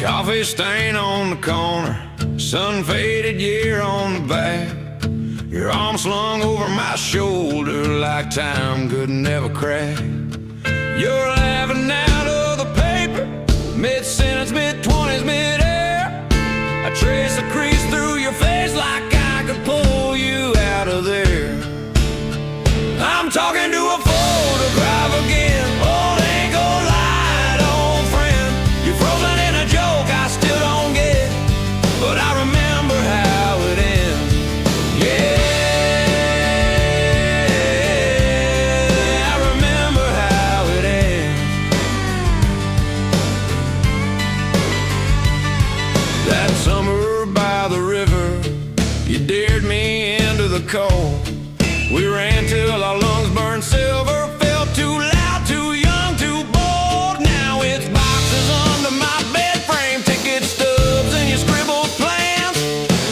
Coffee stain on the corner, sun-faded year on the back. Your arm slung over my shoulder like time could never crack. You're laughing out of the paper, mid-sentence, mid-20s, mid-air. I trace a crease through your face like I could pull you out of there. I'm talking to a photograph again. Old ain't gonna lie, old friend. You're frozen in a joke I still don't get, but I remember how it ends. Yeah, I remember how it ends. That summer by the river, you dared me into the cold. We ran till our lungs burned silver, felt too loud, too young, too bold. Now it's boxes under my bed frame, ticket stubs and your scribbled plans.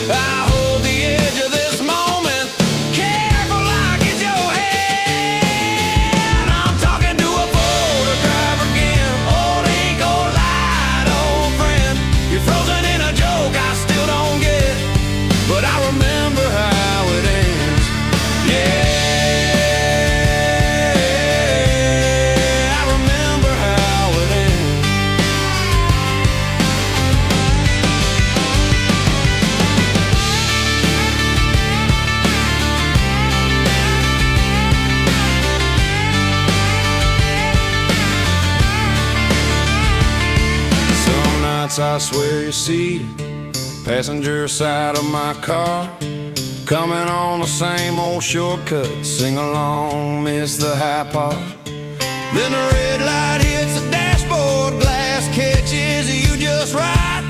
I hold the edge of this moment, careful like it's your hand. I'm talking to a photograph again. Old ain't gonna lie, old friend. You're frozen in a joke I still don't get, but I remember how it ends. Yeah, I remember how it ends. Some nights I swear you see passenger side of my car, coming on the same old shortcut, sing along, miss the high part. Then the red light hits the dashboard, glass catches you just right.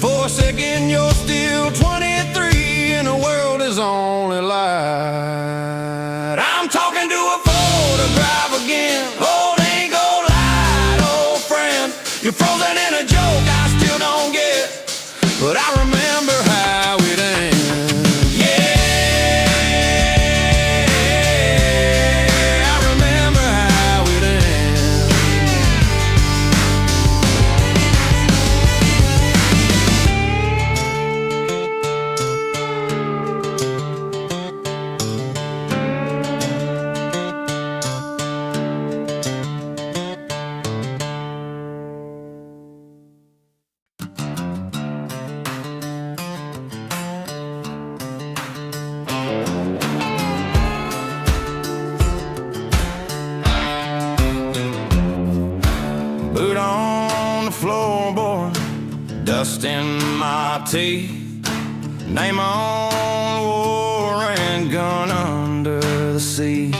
For a second you're still 23 and the world is only light. I'm talking to a photograph again. Old ain't gonna lie, old friend. You're frozen in a joke I still don't get, but I remember how it ends. Boot on the floorboard, dust in my teeth, name on war and gun under the seat.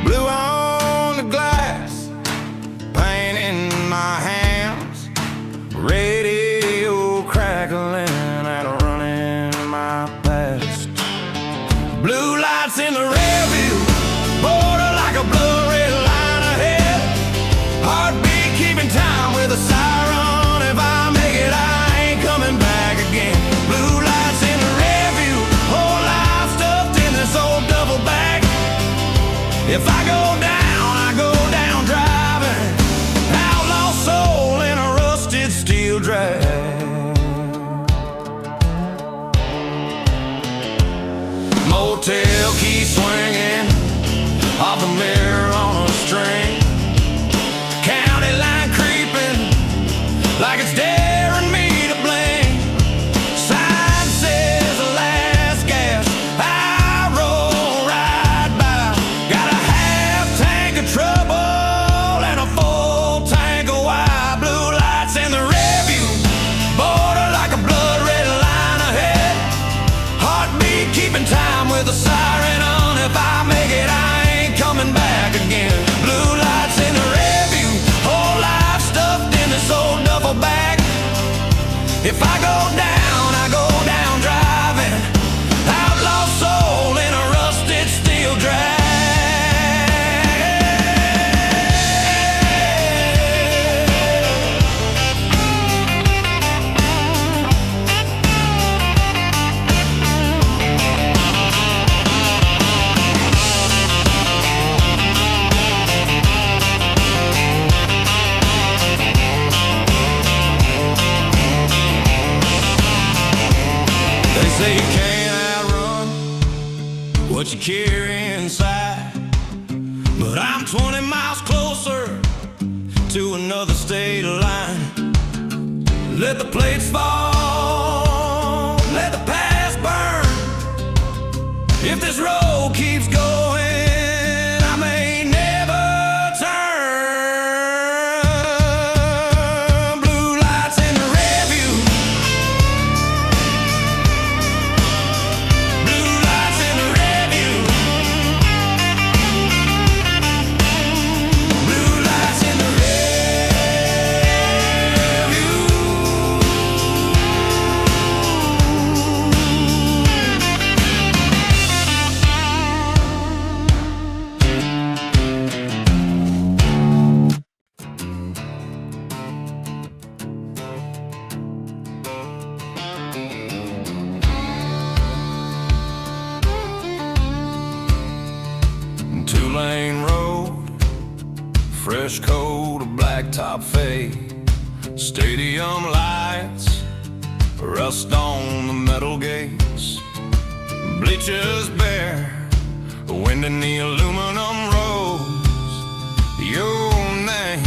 Blue on the glass, paint in my hands, radio crackling and running my past. Blue lights in the rear view, border like a blood red line ahead. Heartbeat keeping time with a siren. If I make it, I ain't coming back again. Blue lights in the rear view, whole life stuffed in this old duffel bag. If I go down driving, outlaw soul in a rusted steel drag. Motel key swinging off the mirror on a string. County line creeping like it's daring me to blink. Sign says the last gas, I roll right by. Got a half tank of trouble and a full tank of wine. Blue lights in the rear view, border like a blood red line ahead. Heartbeat keeping time with a siren on. If I make it, I ain't coming back again. Blue They say you can't outrun what you carry inside, but I'm 20 miles closer to another state line. Let the plates fall, let the past burn. If this road keeps going, I may never turn. Blue lights in the rearview, blue lights in the rearview, blue lights in the two-lane road, fresh coat of blacktop fade, stadium lights, rust on the metal gates, bleachers bare, wind in the aluminum rose. Your name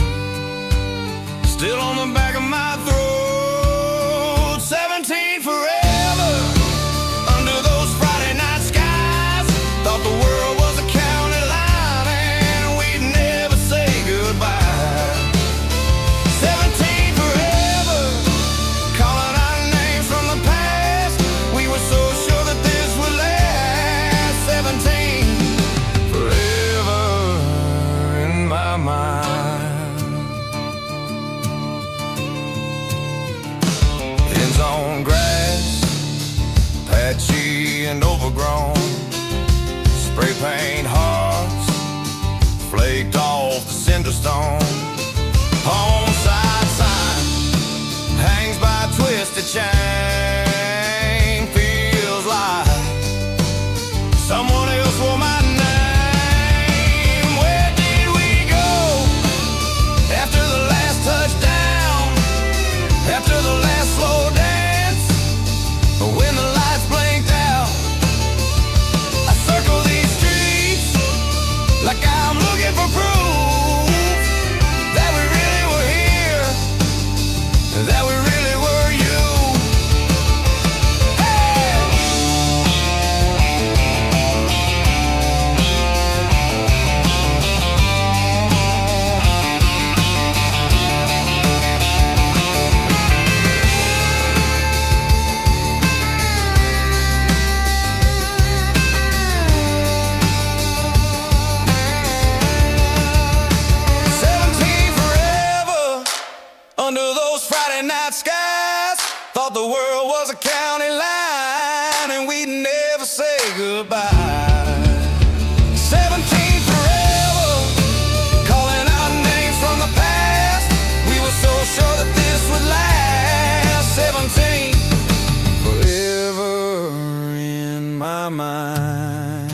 still on the back of my throat. 17 forever under those Friday night skies. Thought the world was a county line and we'd never say goodbye. 17 forever, calling out names from the past. We were so sure that this would last. 17 forever in my mind. Ends on grass, patchy and overgrown. Spray paint hearts flaked off the cinder stone. Home side sign hangs by a twisted chain. Feels like someone else wore my name. Where did we go after the last touchdown? After the last slow dance? When the lights blinked out, I circle these streets like I'm looking for proof that we really were here, that we really were you. Hey! 17 forever under those Friday night skies. Thought the world was a county line and we'd never say goodbye. 17 forever, calling out names from the past. We were so sure that this would last. 17 forever in my mind.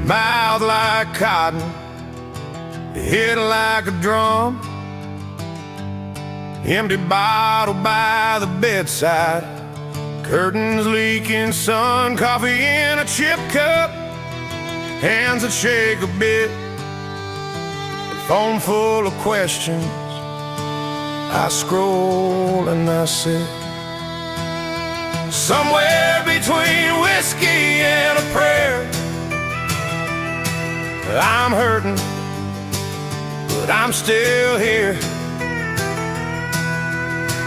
Mouth like cotton, head like a drum, empty bottle by the bedside, curtains leaking, sun, coffee in a chip cup, hands that shake a bit, phone full of questions. I scroll and I sit somewhere between whiskey and a prayer. I'm hurting, but I'm still here.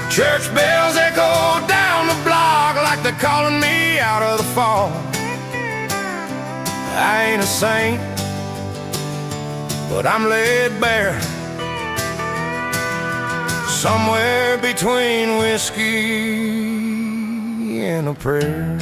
Church bells echo down the block like they're calling me out of the fog. I ain't a saint, but I'm laid bare, somewhere between whiskey and a prayer.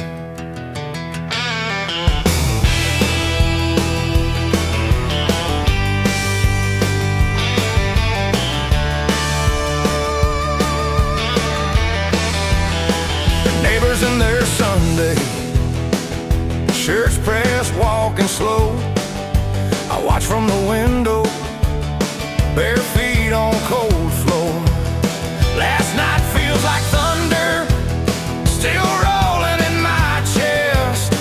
slow. I watch from the window, bare feet on cold floor. Last night feels like thunder, still rolling in my chest.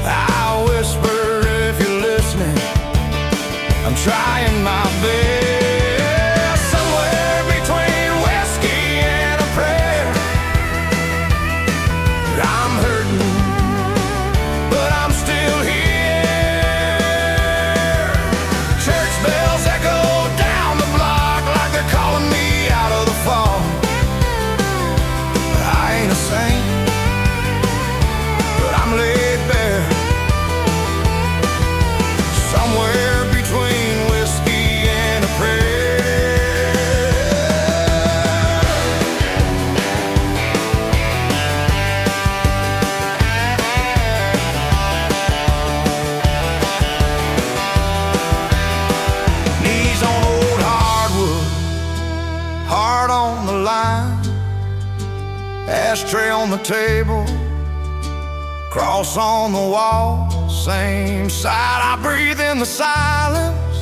I whisper if you're listening, I'm trying my best. Somewhere between whiskey and a prayer, I'm hurting, but I'm still here. Church bells echo down the block like they're calling me out of the fog. I ain't a saint, but I'm laid bare. Somewhere between whiskey and a prayer. Knees on old hardwood, heart on the line, ashtray on the table, cross on the wall, same side. I breathe in the silence,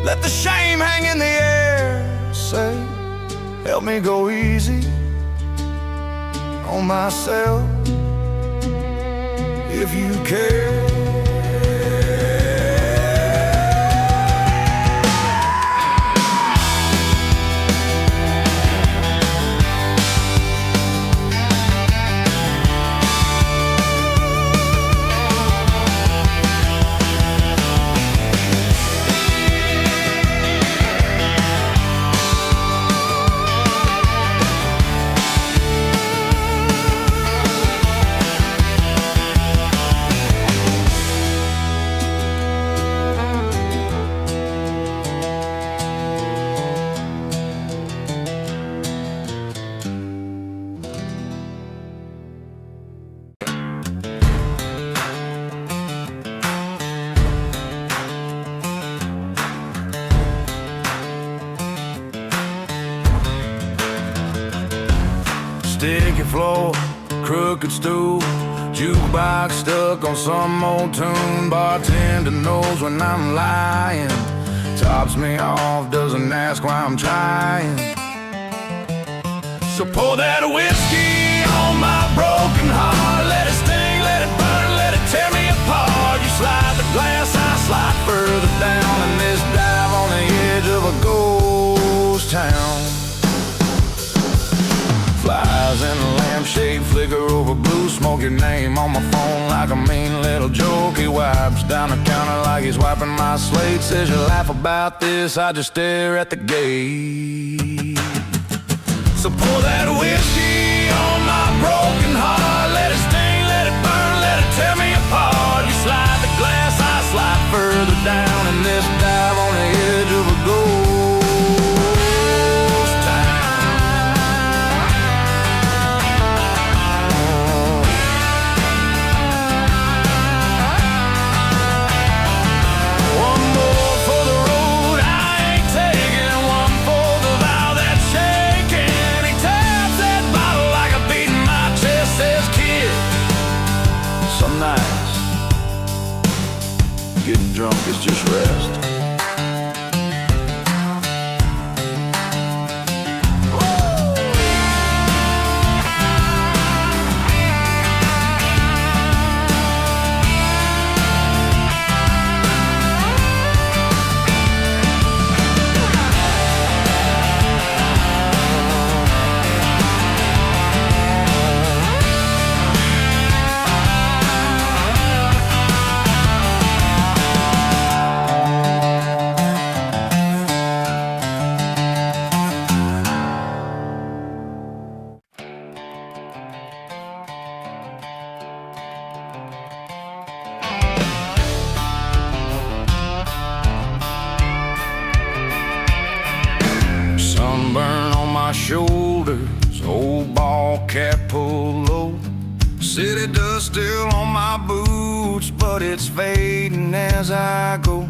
let the shame hang in the air. Say, help me go easy on myself if you care. Sticky floor, crooked stool, jukebox stuck on some old tune. Bartender knows when I'm lying, tops me off, doesn't ask why I'm trying. So pour that whiskey on my broken heart, let it sting, let it burn, let it tear me apart. You slide the glass, I slide further down in this dive on the edge of a ghost town. Flies in a lampshade flicker over blue smoke. Your name on my phone like a mean little joke. He wipes down the counter like he's wiping my slate. Says you laugh about this, I just stare at the gate. So pour that whiskey on my broken heart, let it sting, let it burn, let it tear me apart. You slide the glass, I slide further down in this dive on the edge of a ghost. Getting drunk is just rest. Sunburn on my shoulders, old ball cap pulled low. City dust still on my boots, but it's fading as I go.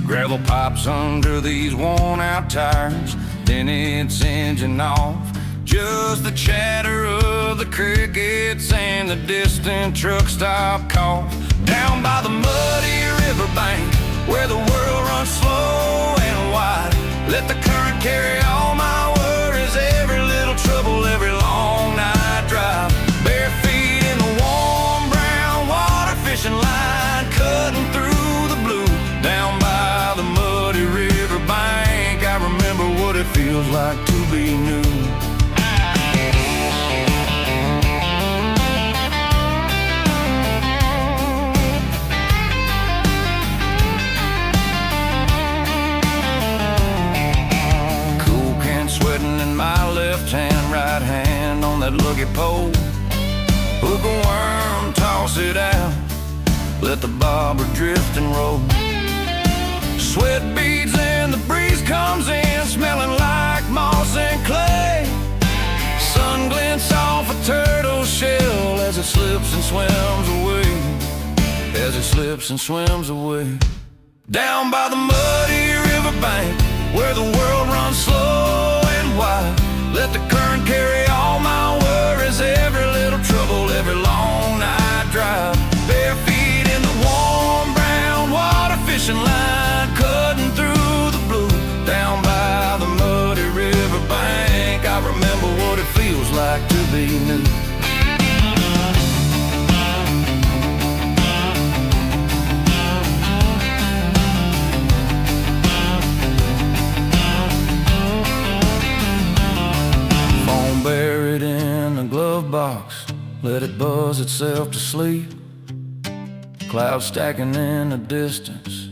Gravel pipes under these worn out tires, then it's engine off. Just the chatter of the crickets and the distant truck stop call. down by the muddy riverbank, where the world runs slow and wide. Let the current carry all my worries, every little trouble, every long night drive. Bare feet in the warm brown water, fishing line cutting through the blue. Down by the muddy riverbank, I remember what it feels like to be new. Right hand on that luggy pole, hook a worm, toss it out, let the bobber drift and roll. Sweat beads and the breeze comes in, smelling like moss and clay. Sun glints off a turtle shell as it slips and swims away, as it slips and swims away. Down by the muddy riverbank, where the world runs slow and wide. Let the current carry all my worries, every little trouble, every long night drive. Bare feet in the warm brown water, fishing line cutting through the blue. Down by the muddy riverbank, I remember what it feels like to be new. Buried in a glove box, let it buzz itself to sleep. Clouds stacking in the distance,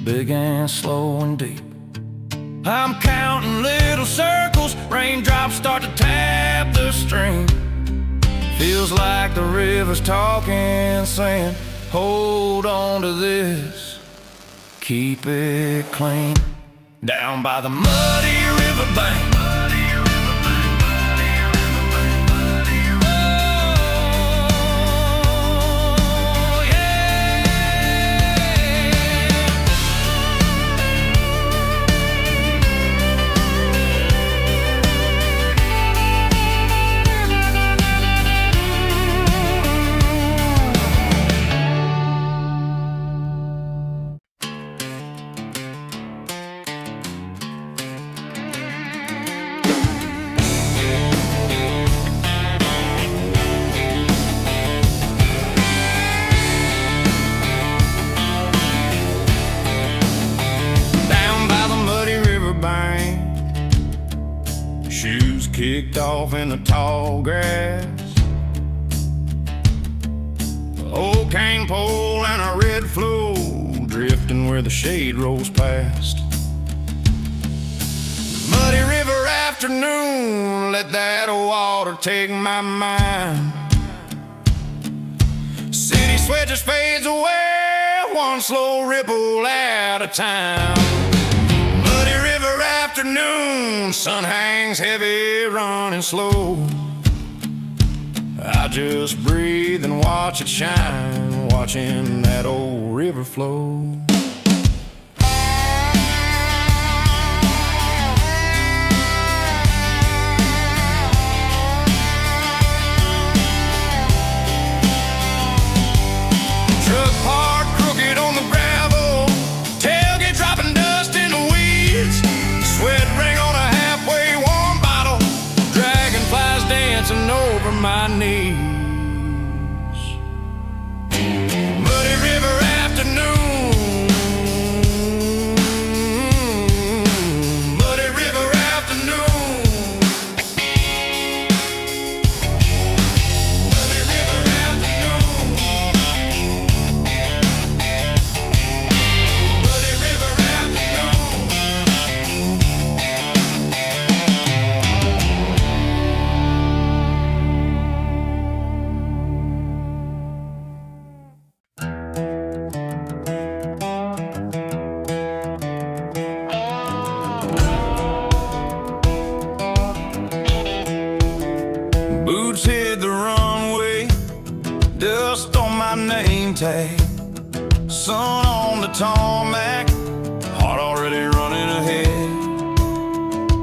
big and slow and deep. I'm counting little circles, raindrops start to tap the stream. Feels like the river's talking, saying, hold on to this, keep it clean. Down by the muddy riverbank, shoes kicked off in the tall grass, old cane pole and a red flow drifting where the shade rolls past. Muddy river afternoon, let that water take my mind. City sweat just fades away, one slow ripple at a time. Muddy river afternoon, sun hangs heavy, running slow. I just breathe and watch it shine, watching that old river flow. Truck parked crooked on the gravel, tailgate dropping dust in the weeds, sweat ring on a halfway warm bottle, dragonflies dancing over my knees. Muddy river afternoon, muddy river afternoon, muddy river afternoon, muddy river boots hit the runway, dust on my name tag, sun on the tarmac, heart already running ahead.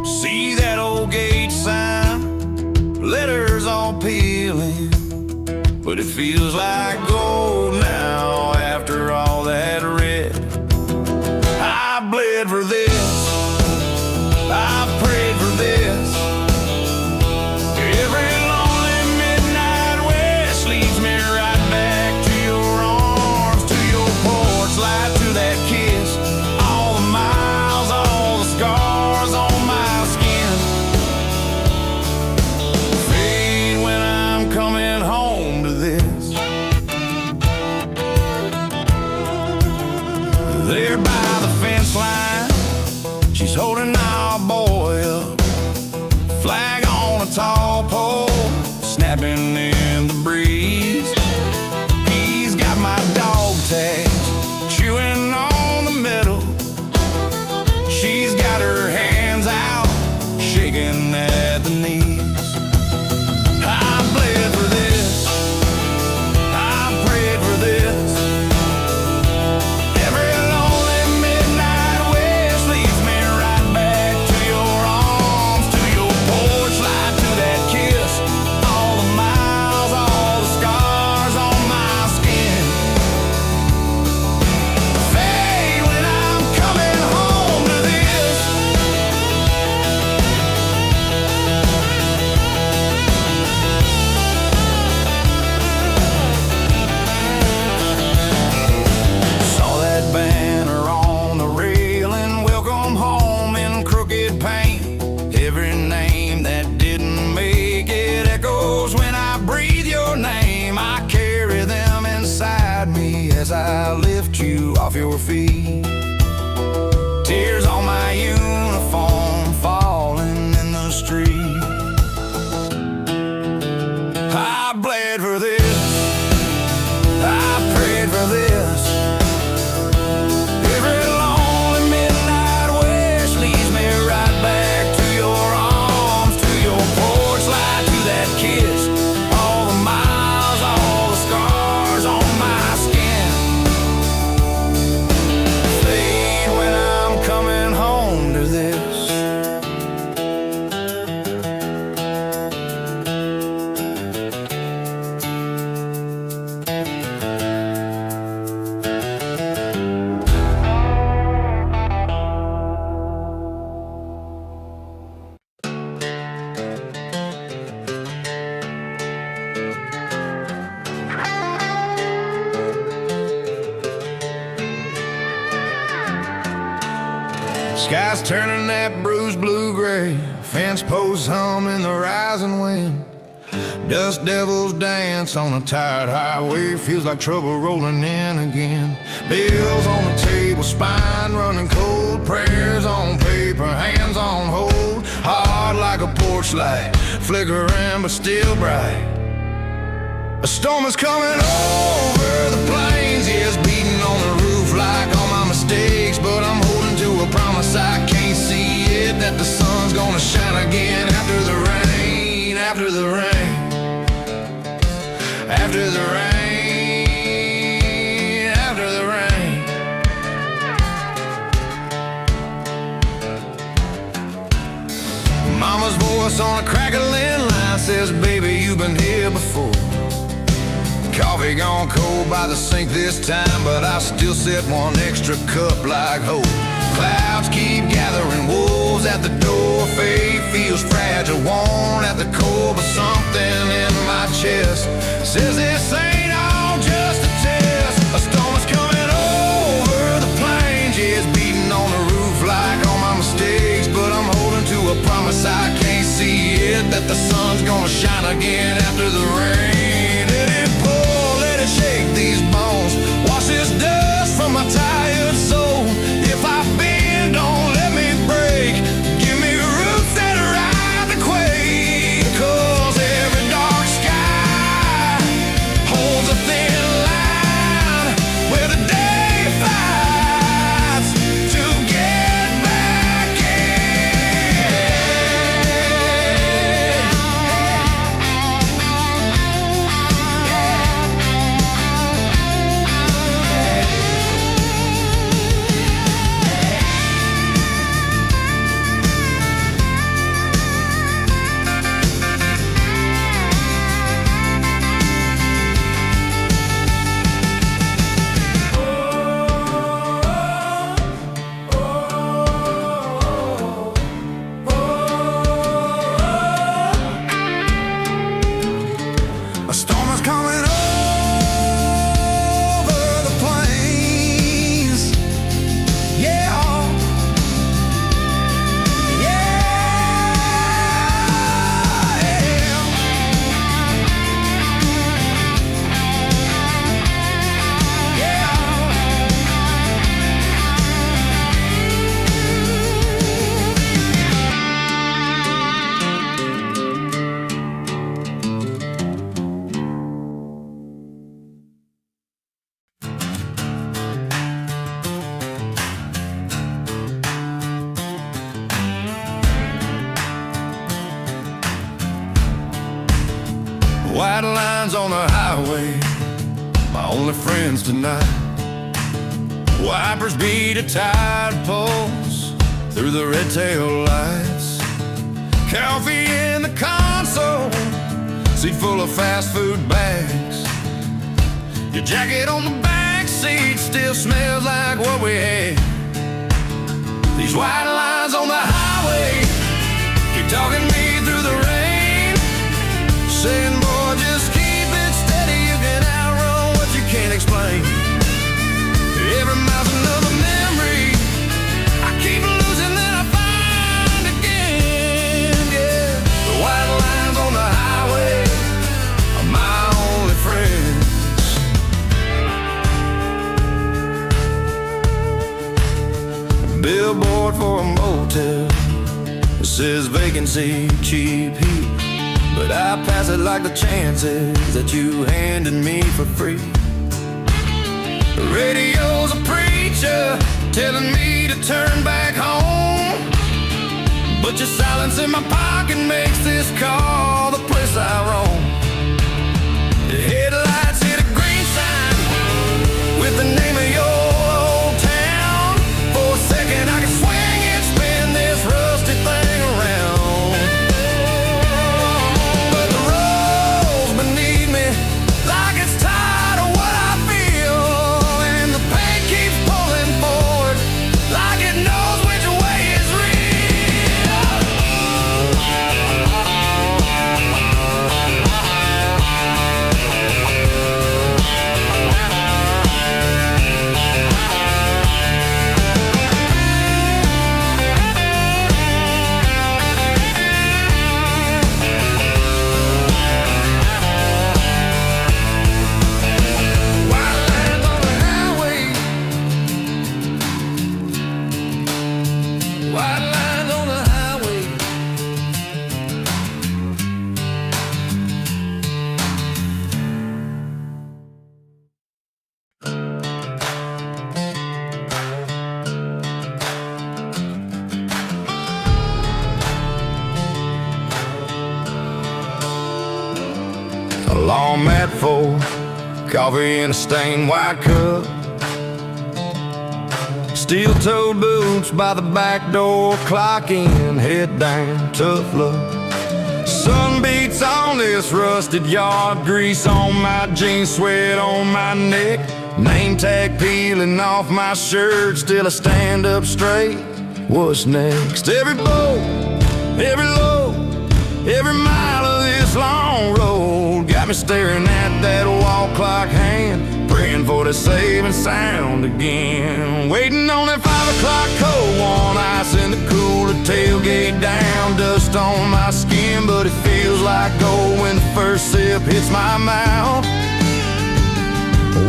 See that old gate sign, letters all peeling, but it feels like gold now. this. I've prayed for this. Every lonely midnight west leads me right back to your arms, to your porch light, to that kiss. All the miles, all the scars on my skin fade when I'm coming home to this. There by the fence line, she's holding our boy up, flag on a tall pole, snapping in the breeze. He's got my dog tags, chewing on the middle. She's got her hands out, shaking at the knees. I bled for this, I prayed for this. Every lonely midnight west leads me right back to your arms, to your porch light, to that kiss. All the miles, all the scars on my skin fade when I'm coming home to this. Saw that banner on the railing, welcome home in crooked paint. Every name that didn't make it echoes when I breathe your name. I carry them inside me as I lift you off your feet. Tears on my uniform falling in the street. I bled for this, I prayed for this. Every lonely midnight west leads me right back to your arms, to your porch light, to that kiss. All the miles, all the scars on my skin fade when I'm coming home to this. Sky's turning that bruised blue-gray, fence posts hum in the rising wind. Dust devils dance on a tired highway, feels like trouble rolling in again. Bills on the table, spine running cold, prayers on paper, hands on hold. Hard like a porch light, flickering but still bright. A storm is coming over the plains, yeah, it's beating on the roof like all my mistakes. But I'm holding to a promise, I can't see it, that the sun's gonna shine again after the rain, after the rain, after the rain, after the rain. Mama's voice on a crackling line says, baby, you've been here before. Coffee gone cold by the sink this time, but I still set one extra cup like hope. Clouds keep gathering, wolves at the door. Faith feels fragile, worn at the core, but something in my chest says this ain't all just a test. A storm is coming over the plains, yeah, it's beating on the roof like all my mistakes. But I'm holding to a promise, I can't see it, that the sun's gonna shine again after the rain. Let it pour, let it shake these bones, wash this dust from my tired soul. If I bend, don't let me break, give me roots that ride the quake. 'Cause every dark sky holds a thin line where the day fights to get back in. lines on the highway, my only friends tonight. Wipers beat a tide pulse through the red tail lights. Coffee in the console, seat full of fast food bags. Your jacket on the back seat still smells like what we had. These white lines on the highway keep talking me through the rain, saying, boy, just keep it steady, you can outrun what you can't explain. Every mile's another memory I keep losing, then I find again, yeah. The white lines on the highway are my only friends. Billboard for a motel, it says vacancy, cheap heat, but I pass it like the chances that you handed me for free. The radio's a preacher telling me to turn back home, but your silence in my pocket makes this car the place I roam. The headlights hit a green sign with the name of your old town. For a second I can swing and spin this rusty thing around, but the road's beneath me like it's tired of what I feel, and the pain keeps pulling forward like it knows which way is real. White lines on the highway, white lines on the highway. A long mat full, coffee in a stained white cup, steel-toed boots by the back door, clock in, head down, tough luck. Sun beats on this rusted yard, grease on my jeans, sweat on my neck, name tag peeling off my shirt, still I stand up straight. What's next? Every boat, every load, every mile of this long road got me staring at that wall clock hand, praying for the saving sound again. Waiting on that 5 o'clock cold one, ice in the cooler, tailgate down, dust on my skin, but it feels like gold when the first sip hits my mouth.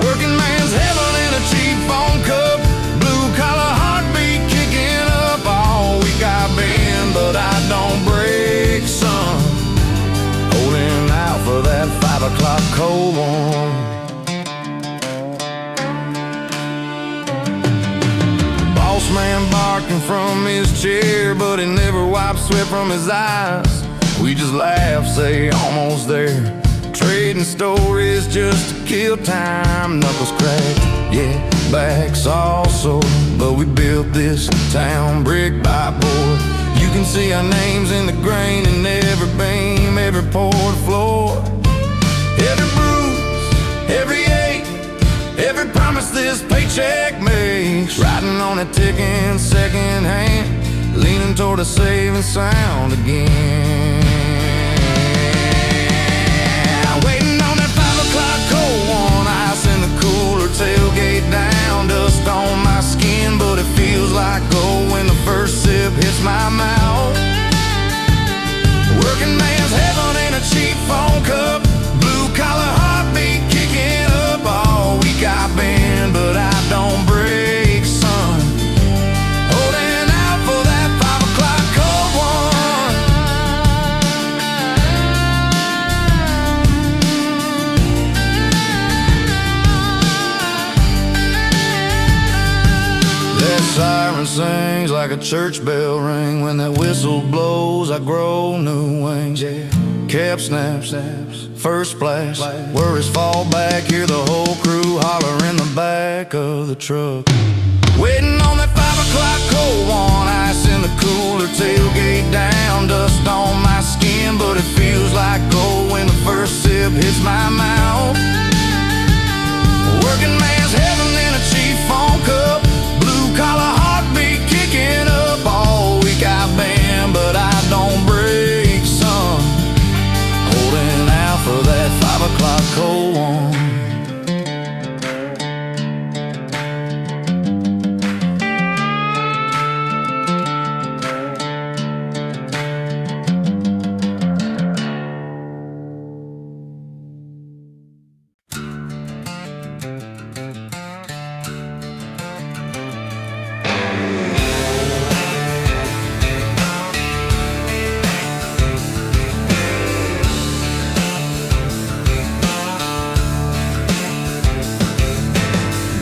Working man's heaven in a cheap phone cup, blue collar heartbeat kicking up. All week I've been, but I don't break, son, holding out for that 5 o'clock cold one. Boss man barking from his chair, but he never wipes sweat from his eyes. We just laugh, say almost there, trading stories just to kill time. Knuckles cracked, yeah, backs all sore, but we built this town brick by board. You can see our names in the grain in every beam, every poured floor. Every bruise, every ache, every promise this paycheck makes, riding on a ticking second hand, leaning toward a saving sound again. Waiting on that 5 o'clock cold one, ice in the cooler, tailgate down, dust on my skin, but it feels like gold when the first sip hits my mouth. Working man's heaven in a cheap phone cup, blue collar heartbeat kicking up. All week I've been, but I don't break, son, holding out for that 5 o'clock cold one. That siren sings like a church bell ring. When that whistle blows, I grow new wings, yeah. Cap snaps, first splash, worries fall back, hear the whole crew holler in the back of the truck. Waiting on that 5 o'clock cold one, ice in the cooler, tailgate down, dust on my skin, but it feels like gold when the first sip hits my mouth. Working man's heaven in a cheap phone cup, blue collar heartbeat kicking up. All week I've been, but I don't break, son. Holding out for that 5 o'clock cold one.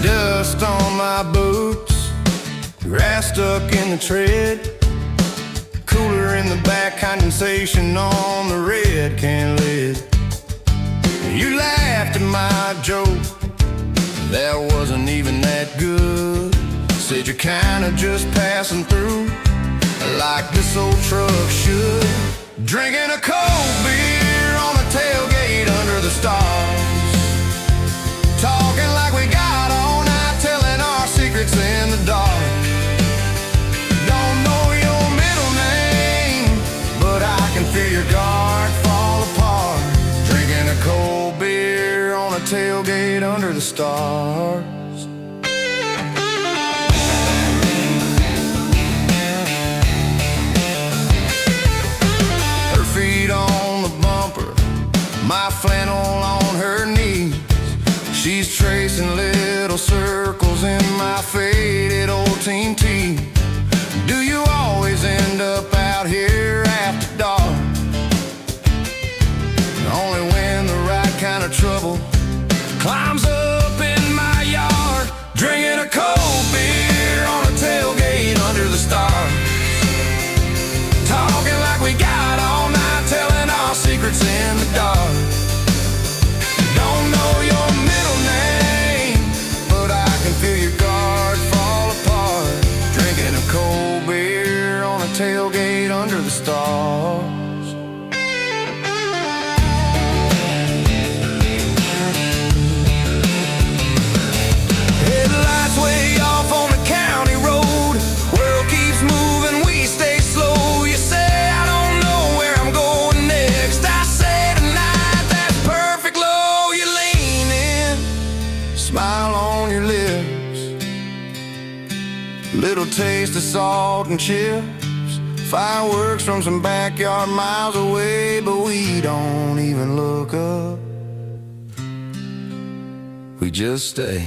Dust on my boots, grass stuck in the tread, cooler in the back, condensation on the red can lid. You laughed at my joke, that wasn't even that good. Said you're kinda just passing through, like this old truck should. Drinking a cold beer on the tailgate under the stars, talking like we got all night, telling our secrets in the dark. Don't know your middle name, but I can feel your guard fall apart. Drinking a cold beer on a tailgate under the stars. Her feet on the bumper, my flannel on her knees. She's tracing little circles in my faded old team tee. Do you always end up out here after dark? Only when the right kind of trouble climbs up in my yard. Drinking a cold beer on a tailgate under the stars, talking like we got all night, telling our secrets in the dark. Don't know your middle name, but I can feel your guard fall apart. Drinking a cold beer on a tailgate under the stars. Headlights way off on the county road, world keeps moving, we stay slow. You say I don't know where I'm going next, I say tonight that's perfect low. You lean in, smile on your lips, little taste of salt and chips, fireworks from some backyard miles away, but we don't even look up, we just stay.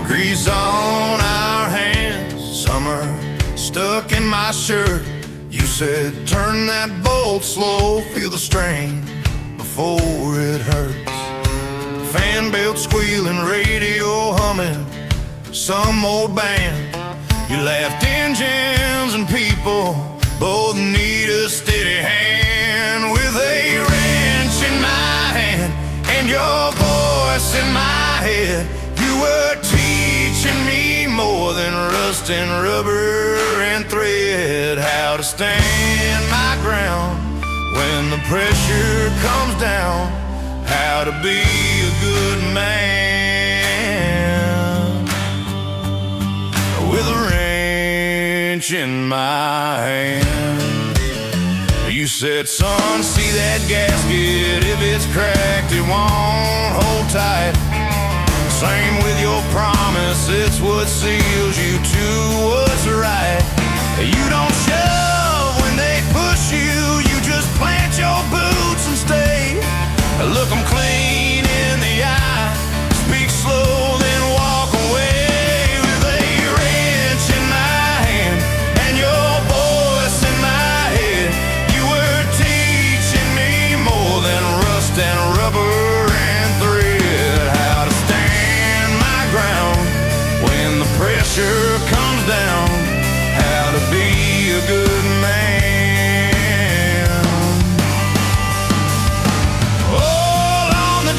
Grease on our hands, summer stuck in my shirt. You said turn that bolt slow, feel the strain before it hurts. Fan belt squealing, radio humming, some old band. You laughed, engines and people both need a steady hand. With a wrench in my hand and your voice in my head, you were teaching me more than rust and rubber and thread. How to stand my ground when the pressure comes down, how to be a good man with a wrench in my hand. You said, son, see that gasket, if it's cracked it won't hold tight. Same with your promise, it's what seals you to what's right. You don't shove when they push you, you just plant your boots and stay. Look 'em clean in the eye, speak slow then walk away. With a wrench in my hand and your voice in my head, you were teaching me more than rust and rubber and thread. How to stand my ground when the pressure comes down, how to be a good man.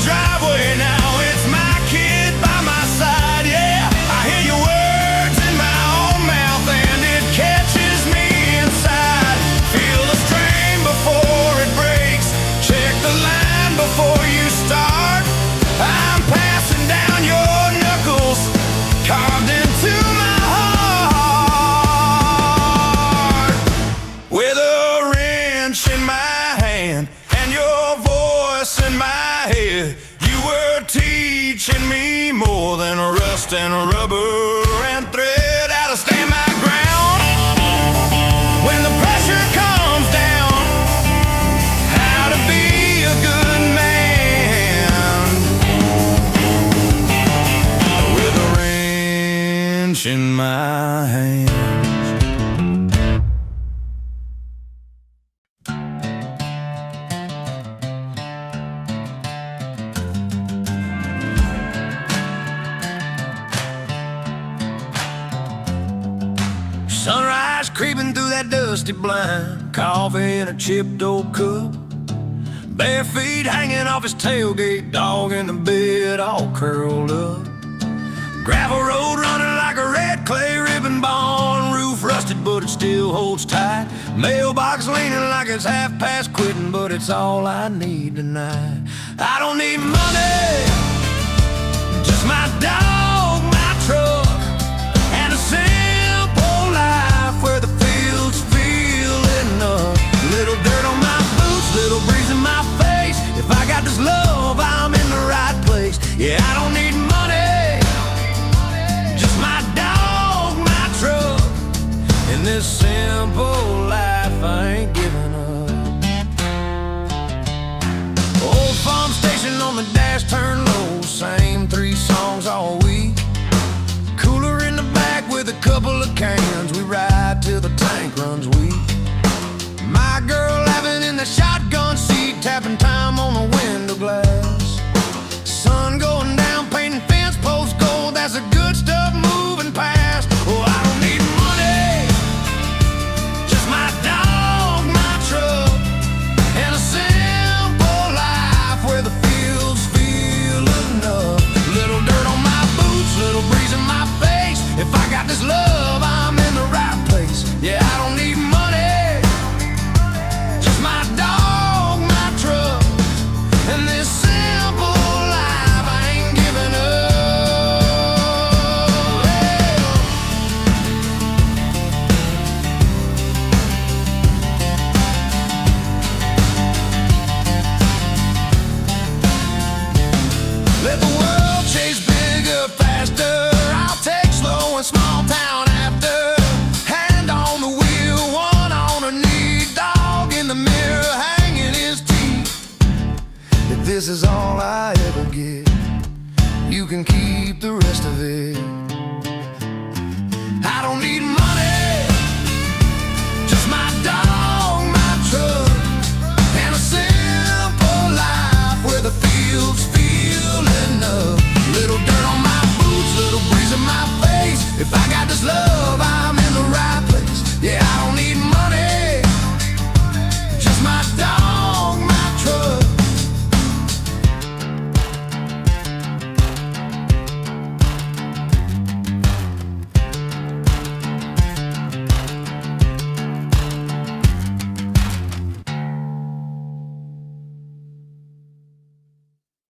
Driveway now, it's my kid by my side, yeah. I hear your words in my own mouth and it catches me inside. Feel the strain before it breaks, check the line before you start. I'm passing down your knuckles, carved into my heart. With a wrench in my hand and your voice in my head, you were teaching me more than rust and rubber and thread. How to stand my ground when the pressure comes down, how to be a good man. With a wrench in my hand. Sunrise creeping through that dusty blind, coffee in a chipped old cup, bare feet hanging off his tailgate, dog in the bed all curled up. Gravel road running like a red clay ribbon bond, roof rusted but it still holds tight. Mailbox leaning like it's half past quitting, but it's all I need tonight. I don't need money, just my dog, my truck, and a where the fields feel enough. Little dirt on my boots, little breeze in my face. If I got this love, I'm in the right place. Yeah, I don't need money, just my dog, my truck. In this simple life, I ain't giving up. Old farm station on the dash, turn low. Same 3 songs all week. Cooler in the back with a couple of cans. We ride till the tank runs weak. My girl laughing in the shotgun seat, tapping time